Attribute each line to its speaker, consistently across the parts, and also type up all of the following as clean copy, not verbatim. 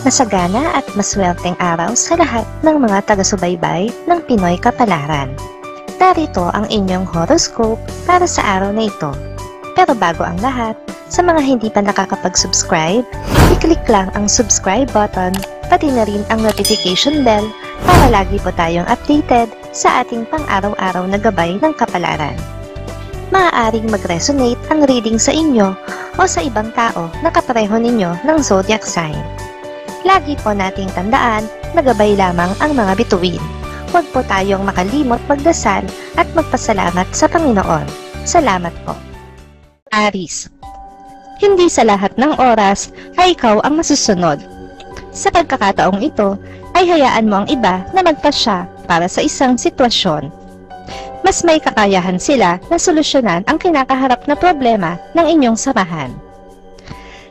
Speaker 1: Masagana at maswerteng araw sa lahat ng mga taga-subaybay ng Pinoy Kapalaran. Narito ang inyong horoscope para sa araw na ito. Pero bago ang lahat, sa mga hindi pa nakakapag-subscribe, i-click lang ang subscribe button, pati na rin ang notification bell para lagi po tayong updated sa ating pang-araw-araw na gabay ng kapalaran. Maaaring mag-resonate ang reading sa inyo o sa ibang tao na kapareho ninyo ng zodiac sign. Lagi po nating tandaan na gabay lamang ang mga bituin. Huwag po tayong makalimot magdasal at magpasalamat sa Panginoon. Salamat po. Aries. Hindi sa lahat ng oras ay ikaw ang masusunod. Sa pagkakataong ito, ay hayaan mo ang iba na magpasya para sa isang sitwasyon. Mas may kakayahan sila na solusyonan ang kinakaharap na problema ng inyong samahan.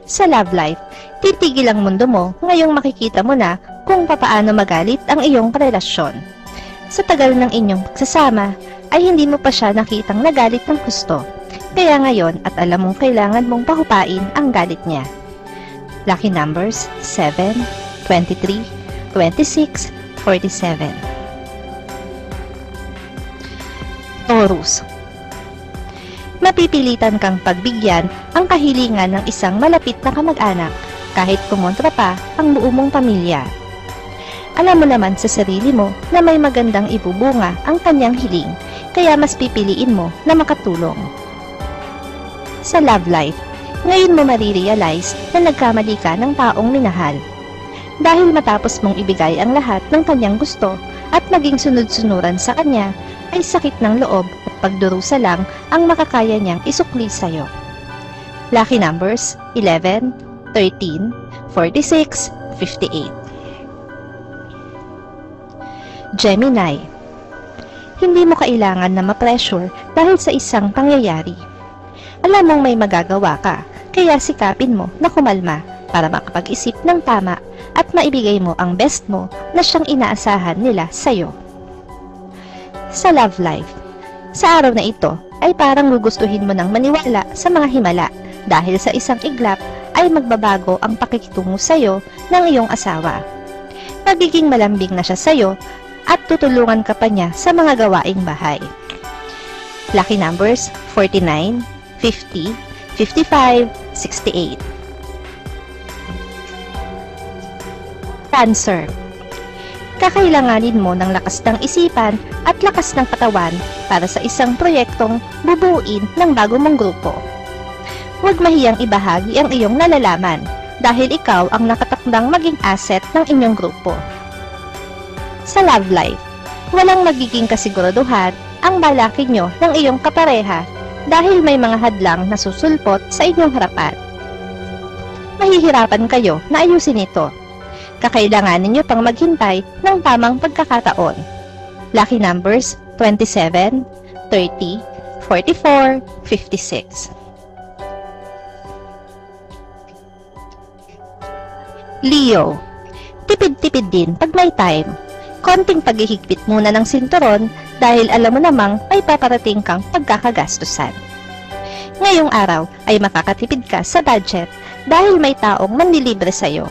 Speaker 1: Sa love life, titigil ang mundo mo ngayong makikita mo na kung papaano magalit ang iyong relasyon. Sa tagal ng inyong pagsasama, ay hindi mo pa siya nakitang nagalit ng gusto. Kaya ngayon at alam mong kailangan mong pahupain ang galit niya. Lucky numbers 7, 23, 26, 47. Taurus. Mapipilitan kang pagbigyan ang kahilingan ng isang malapit na kamag-anak kahit kumontra pa ang buo mong pamilya. Alam mo naman sa sarili mo na may magandang ibubunga ang kanyang hiling, kaya mas pipiliin mo na makatulong. Sa love life, ngayon mo marirealize na nagkamali ka ng taong minahal. Dahil matapos mong ibigay ang lahat ng kanyang gusto at maging sunod-sunuran sa kanya, ay sakit ng loob at pagdurusa lang ang makakaya niyang isukli sa'yo. Lucky numbers 11, 13, 46, 58. Gemini. Hindi mo kailangan na ma-pressure dahil sa isang pangyayari. Alam mong may magagawa ka, kaya sikapin mo na kumalma para makapag-isip ng tama at maibigay mo ang best mo na siyang inaasahan nila sa'yo. Sa love life, sa araw na ito ay parang gugustuhin mo nang maniwala sa mga himala dahil sa isang iglap ay magbabago ang pakikitungo sa'yo ng iyong asawa. Magiging malambing na siya sa'yo at tutulungan ka pa niya sa mga gawaing bahay. Lucky numbers 49, 50, 55, 68. Cancer. Kakailanganin mo ng lakas ng isipan at lakas ng katawan para sa isang proyektong bubuuin ng bago mong grupo. Huwag mahiyang ibahagi ang iyong nalalaman dahil ikaw ang nakatakdang maging asset ng inyong grupo. Sa love life, walang magiging kasiguraduhan ang balaki nyo ng iyong kapareha dahil may mga hadlang na susulpot sa inyong harapan. Mahihirapan kayo na ayusin ito. Kakailanganin nyo pang maghintay ng tamang pagkakataon. Lucky numbers 27, 30, 44, 56. Leo. Tipid-tipid din pag may time. Konting paghihigpit muna ng sinturon dahil alam mo namang may paparating kang pagkakagastusan. Ngayong araw ay makakatipid ka sa budget dahil may taong manlilibre sa'yo.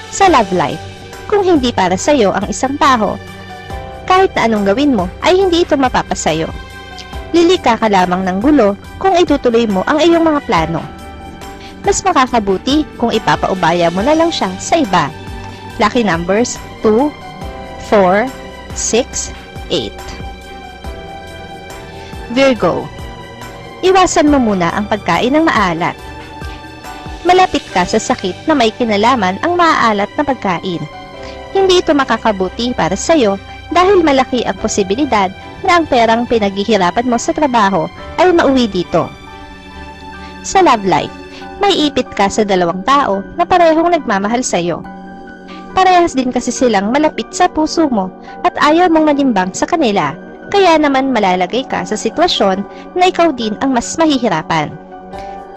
Speaker 1: Sa love life, kung hindi para sa'yo ang isang tao, kahit na anong gawin mo ay hindi ito mapapasayo. Lilika ka lamang ng gulo kung itutuloy mo ang iyong mga plano. Mas makakabuti kung ipapaubaya mo na lang siya sa iba. Lucky numbers 2, 4, 6, 8. Virgo. Iwasan mo muna ang pagkain ng maalat. Malapit ka sa sakit na may kinalaman ang maaalat na pagkain. Hindi ito makakabuti para sa'yo dahil malaki ang posibilidad na ang perang pinaghihirapan mo sa trabaho ay mauwi dito. Sa love life, may ipit ka sa dalawang tao na parehong nagmamahal sa'yo. Parehas din kasi silang malapit sa puso mo at ayaw mong manimbang sa kanila, kaya naman malalagay ka sa sitwasyon na ikaw din ang mas mahihirapan.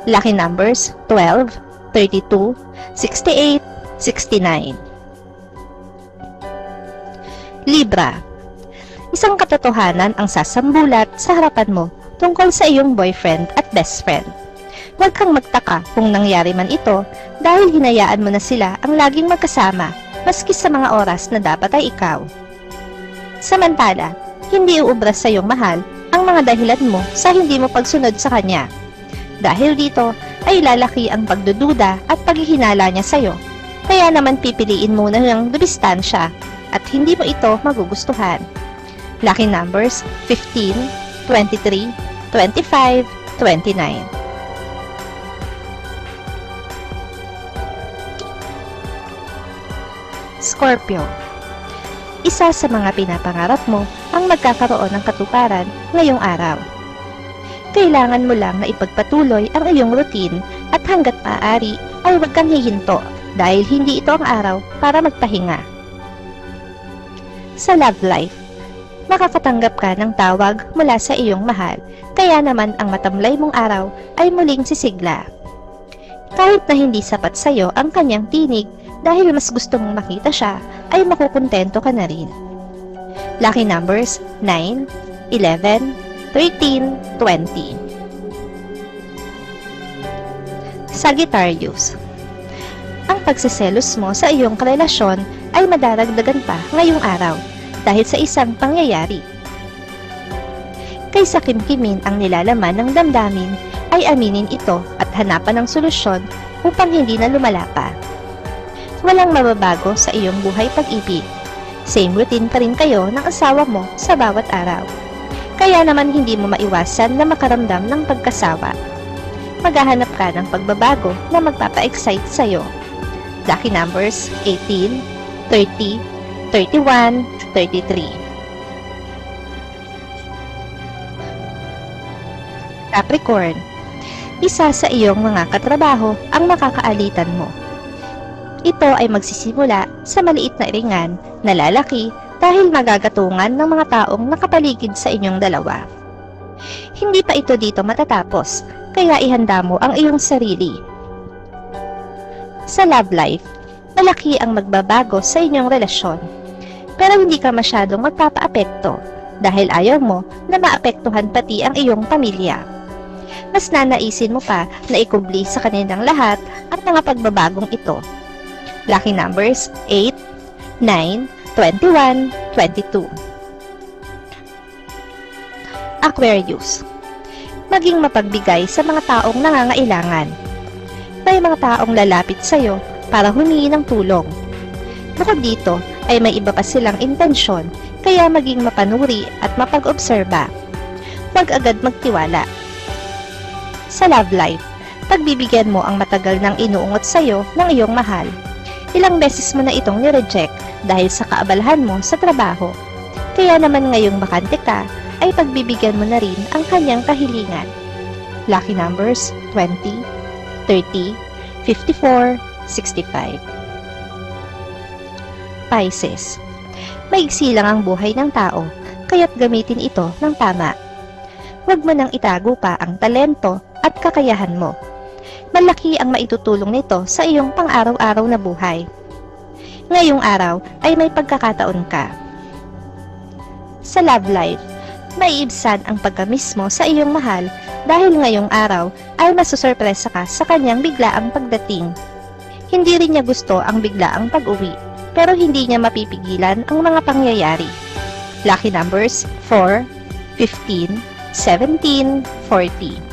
Speaker 1: Lucky numbers 12, 32, 68, 69. Libra. Isang katotohanan ang sasambulat sa harapan mo tungkol sa iyong boyfriend at best friend. Huwag kang magtaka kung nangyari man ito dahil hinayaan mo na sila ang laging magkasama maski sa mga oras na dapat ay ikaw. Samantala, hindi uubra sa iyong mahal ang mga dahilan mo sa hindi mo pagsunod sa kanya. Dahil dito ay lalaki ang pagdududa at paghihinala niya sa iyo. Kaya naman pipiliin muna ng dumistansya at hindi mo ito magugustuhan. Lucky numbers 15, 23, 25, 29. Scorpio. Isa sa mga pinapangarap mo ang magkakaroon ng katuparan ngayong araw. Kailangan mo lang na ipagpatuloy ang iyong routine at hanggat maaari ay huwag kang hihinto dahil hindi ito ang araw para magpahinga. Sa love life, makakatanggap ka ng tawag mula sa iyong mahal, kaya naman ang matamlay mong araw ay muling sisigla. Kahit na hindi sapat sa iyo ang kanyang tinig dahil mas gusto mong makita siya, ay makukontento ka na rin. Lucky numbers 9, 11, 13, 20. Sagittarius. Ang pagseselos mo sa iyong karelasyon ay madaragdagan pa ngayong araw dahil sa isang pangyayari. Kaysa kimkimin ang nilalaman ng damdamin, ay aminin ito at hanapan ng solusyon upang hindi na lumala pa. Walang mababago sa iyong buhay pag-ibig. Same routine pa rin kayo ng asawa mo sa bawat araw. Kaya naman hindi mo maiwasan na makaramdam ng pagkasawa. Maghahanap ka ng pagbabago na magpapa-excite sa'yo. Lucky numbers 18, 30, 31, 33. Capricorn. Isa sa iyong mga katrabaho ang makakaalitan mo. Ito ay magsisimula sa maliit na iringan na lalaki dahil magagatungan ng mga taong nakapaligid sa inyong dalawa. Hindi pa ito dito matatapos, kaya ihanda mo ang iyong sarili. Sa love life, malaki ang magbabago sa inyong relasyon, pero hindi ka masyadong magpapaapekto dahil ayaw mo na maapektuhan pati ang iyong pamilya. Mas nanaisin mo pa na ikubli sa kanilang lahat ang mga pagbabagong ito. Lucky numbers 8, 9, 21, 22. Aquarius. Maging mapagbigay sa mga taong nangangailangan. May mga taong lalapit sa iyo para humingi ng tulong. Bukod dito ay may iba pa silang intensyon, kaya maging mapanuri at mapag-obserba. Huwag agad magtiwala. Sa love life, pagbibigyan mo ang matagal nang inuungot sa iyo ng iyong mahal. Ilang beses mo na itong nireject dahil sa kaabalahan mo sa trabaho. Kaya naman ngayong bakante ka, ay pagbibigyan mo na rin ang kanyang kahilingan. Lucky numbers 20, 30, 54, 65. Pisces. Maigsi lang ang buhay ng tao, kaya't gamitin ito ng tama. Huwag mo nang itago pa ang talento at kakayahan mo. Malaki ang maitutulong nito sa iyong pang-araw-araw na buhay. Ngayong araw ay may pagkakataon ka. Sa love life, maiibsan ang pagkamis mo sa iyong mahal dahil ngayong araw ay masusurpresa ka sa kanyang biglaang pagdating. Hindi rin niya gusto ang biglaang pag-uwi, pero hindi niya mapipigilan ang mga pangyayari. Lucky numbers 4, 15, 17, 40.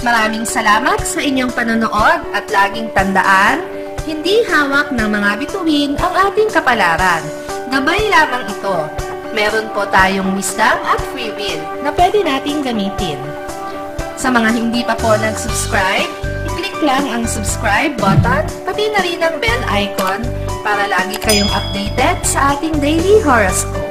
Speaker 2: Maraming salamat sa inyong panonood at laging tandaan, hindi hawak ng mga bituin ang ating kapalaran. Gabay lamang ito. Meron po tayong wisdom at free will na pwede nating gamitin. Sa mga hindi pa po nag-subscribe, i-click lang ang subscribe button, pati na rin ang bell icon para lagi kayong updated sa ating daily horoscope.